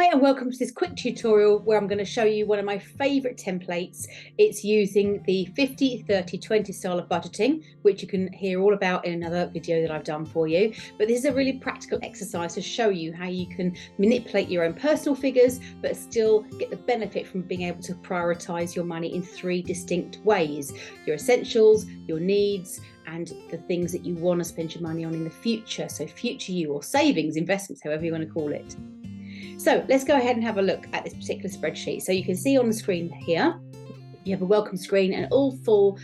Hi and welcome to this quick tutorial where I'm going to show you one of my favourite templates. It's using the 50, 30, 20 style of budgeting, which you can hear all about in another video that I've done for you. But this is a really practical exercise to show you how you can manipulate your own personal figures, but still get the benefit from being able to prioritise your money in three distinct ways: your essentials, your needs, and the things that you want to spend your money on in the future. So future you, or savings, investments, however you want to call it. So let's go ahead and have a look at this particular spreadsheet. So you can see on the screen here, you have a welcome screen and all full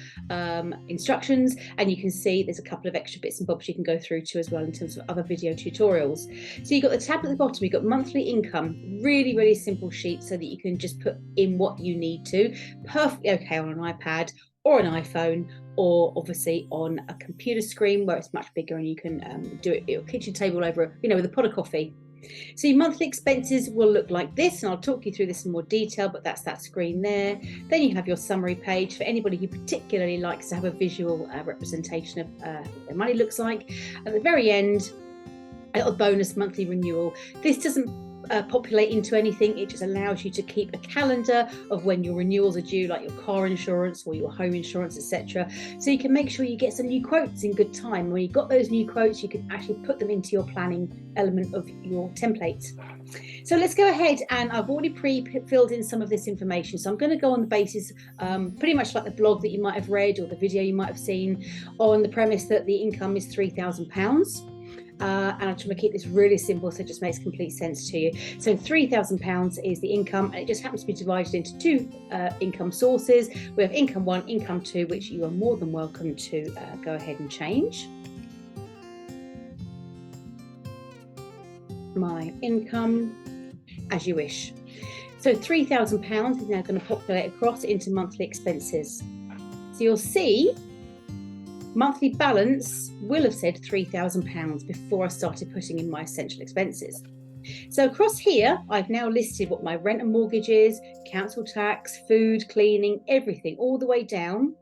instructions, and you can see there's a couple of extra bits and bobs you can go through to as well in terms of other video tutorials. So you've got the tab at the bottom, you've got monthly income, really simple sheet so that you can just put in what you need to. Perfectly okay on an iPad or an iPhone, or obviously on a computer screen where it's much bigger and you can do it at your kitchen table over, with a pot of coffee. So your monthly expenses will look like this, and I'll talk you through this in more detail, but that's that screen there. Then you have your summary page for anybody who particularly likes to have a visual representation of what their money looks like. At the very end, a little bonus monthly renewal. This doesn't populate into anything, it just allows you to keep a calendar of when your renewals are due, like your car insurance or your home insurance, etc. So you can make sure you get some new quotes in good time. When you've got those new quotes, you can actually put them into your planning element of your template. So let's go ahead, and I've already pre-filled in some of this information. So I'm going to go on the basis, pretty much like the blog that you might have read or the video you might have seen, on the premise that the income is £3,000. And I'm trying to keep this really simple so it just makes complete sense to you. So £3,000 is the income, and it just happens to be divided into two income sources. We have income one, income two, which you are more than welcome to go ahead and change. My income as you wish. So £3,000 is now going to populate across into monthly expenses. So you'll see monthly balance will have said £3,000 before I started putting in my essential expenses. So across here, I've now listed what my rent and mortgage is, council tax, food, cleaning, everything, all the way down,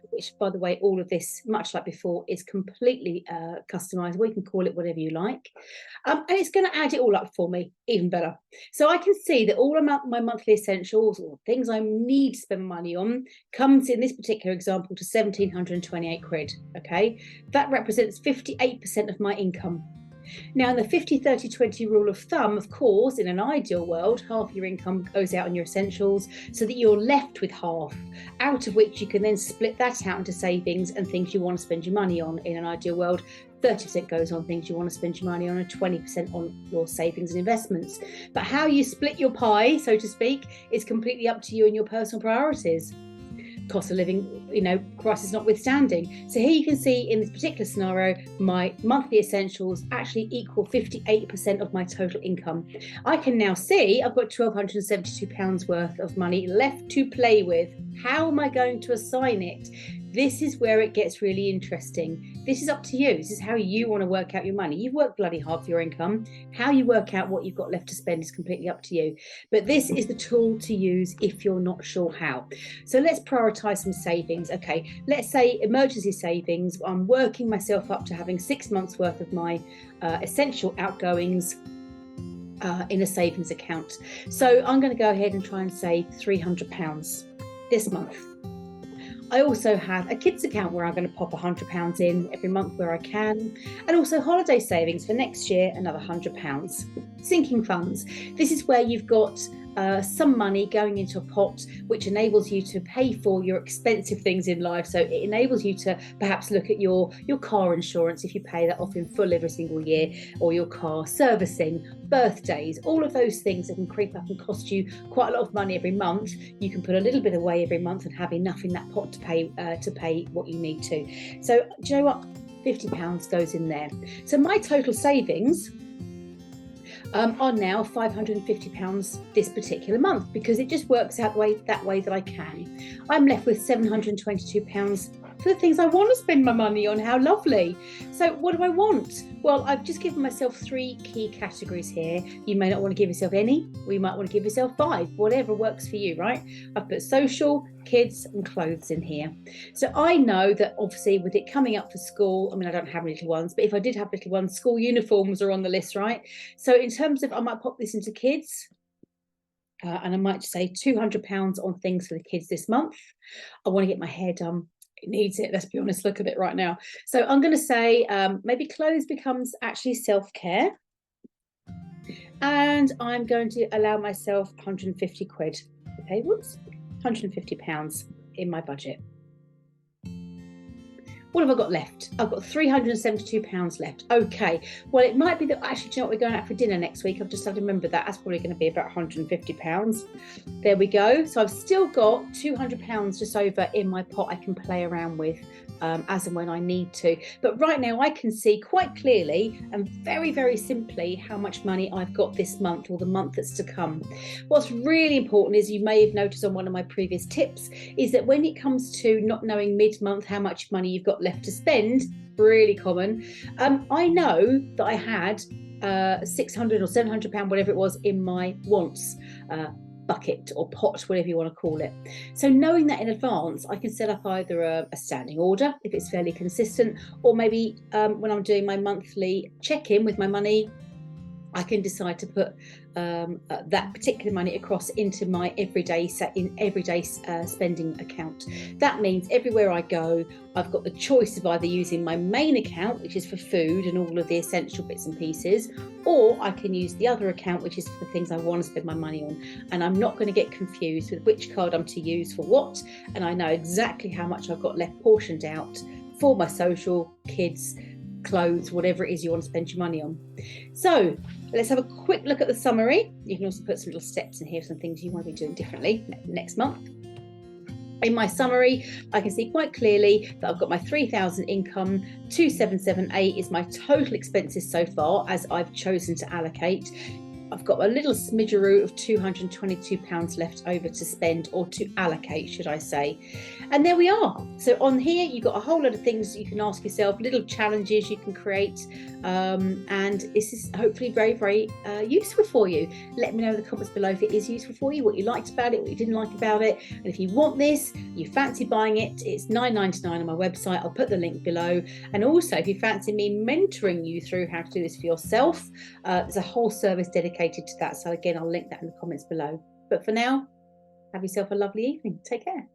which, by the way, all of this, much like before, is completely customizable. You can call it whatever you like. And it's going to add it all up for me, even better. So I can see that all of my monthly essentials, or things I need to spend money on, comes in this particular example to 1,728 quid. Okay, that represents 58% of my income. Now, in the 50, 30, 20 rule of thumb, of course, in an ideal world, half your income goes out on your essentials so that you're left with half, out of which you can then split that out into savings and things you want to spend your money on. In an ideal world, 30% goes on things you want to spend your money on and 20% on your savings and investments. But how you split your pie, so to speak, is completely up to you and your personal priorities. Cost of living, crisis notwithstanding. So here you can see in this particular scenario, my monthly essentials actually equal 58% of my total income. I can now see I've got £1,272 worth of money left to play with. How am I going to assign it? This is where it gets really interesting. This is up to you. This is how you want to work out your money. You've worked bloody hard for your income. How you work out what you've got left to spend is completely up to you. But this is the tool to use if you're not sure how. So let's prioritize some savings. Okay, let's say emergency savings. I'm working myself up to having 6 months worth of my essential outgoings in a savings account. So I'm going to go ahead and try and save £300 this month. I also have a kids account where I'm going to pop £100 in every month where I can, and also holiday savings for next year, another £100. Sinking funds. This is where you've got some money going into a pot which enables you to pay for your expensive things in life. So it enables you to perhaps look at your car insurance if you pay that off in full every single year, or your car servicing, birthdays, all of those things that can creep up and cost you quite a lot of money every month. You can put a little bit away every month and have enough in that pot to pay what you need to. So do you know what? £50 goes in there. So my total savings are now £550 this particular month, because it just works out that way that I can. I'm left with £722 for the things I want to spend my money on. How lovely. So what do I want? Well, I've just given myself 3 key categories here. You may not want to give yourself any, or you might want to give yourself 5, whatever works for you, right? I've put social, kids and clothes in here. So I know that obviously with it coming up for school, I mean, I don't have little ones, but if I did have little ones, school uniforms are on the list, right? So in terms of, I might pop this into kids. and I might say £200 on things for the kids this month. I want to get my hair done. It needs it, let's be honest, look at it right now. So I'm going to say maybe clothes becomes actually self-care. And I'm going to allow myself 150 quid. Okay, whoops, £150 in my budget. What have I got left? I've got £372 left. Okay, well, it might be that actually, do you know what, we're going out for dinner next week. I've just had to remember that. That's probably going to be about £150. There we go. So I've still got £200 just over in my pot I can play around with as and when I need to. But right now I can see quite clearly and very, very simply how much money I've got this month or the month that's to come. What's really important is, you may have noticed on one of my previous tips, is that when it comes to not knowing mid-month how much money you've got left to spend, really common. I know that I had £600 or £700, whatever it was, in my wants bucket or pot, whatever you want to call it. So knowing that in advance, I can set up either a standing order if it's fairly consistent, or maybe when I'm doing my monthly check-in with my money, I can decide to put that particular money across into my everyday spending account. That means everywhere I go, I've got the choice of either using my main account, which is for food and all of the essential bits and pieces, or I can use the other account, which is for the things I want to spend my money on. And I'm not going to get confused with which card I'm to use for what. And I know exactly how much I've got left portioned out for my social, kids, clothes, whatever it is you want to spend your money on. So let's have a quick look at the summary. You can also put some little steps in here, some things you want to be doing differently next month. In my summary, I can see quite clearly that I've got my 3,000 income, 2,778 is my total expenses so far, as I've chosen to allocate. I've got a little smidgeroo of £222 left over to spend, or to allocate, should I say. And there we are. So on here, you've got a whole lot of things you can ask yourself, little challenges you can create. And this is hopefully very, very useful for you. Let me know in the comments below if it is useful for you, what you liked about it, what you didn't like about it. And if you want this, you fancy buying it, it's £9.99 on my website. I'll put the link below. And also, if you fancy me mentoring you through how to do this for yourself, there's a whole service dedicated to that. So again, I'll link that in the comments below. But for now, have yourself a lovely evening. Take care.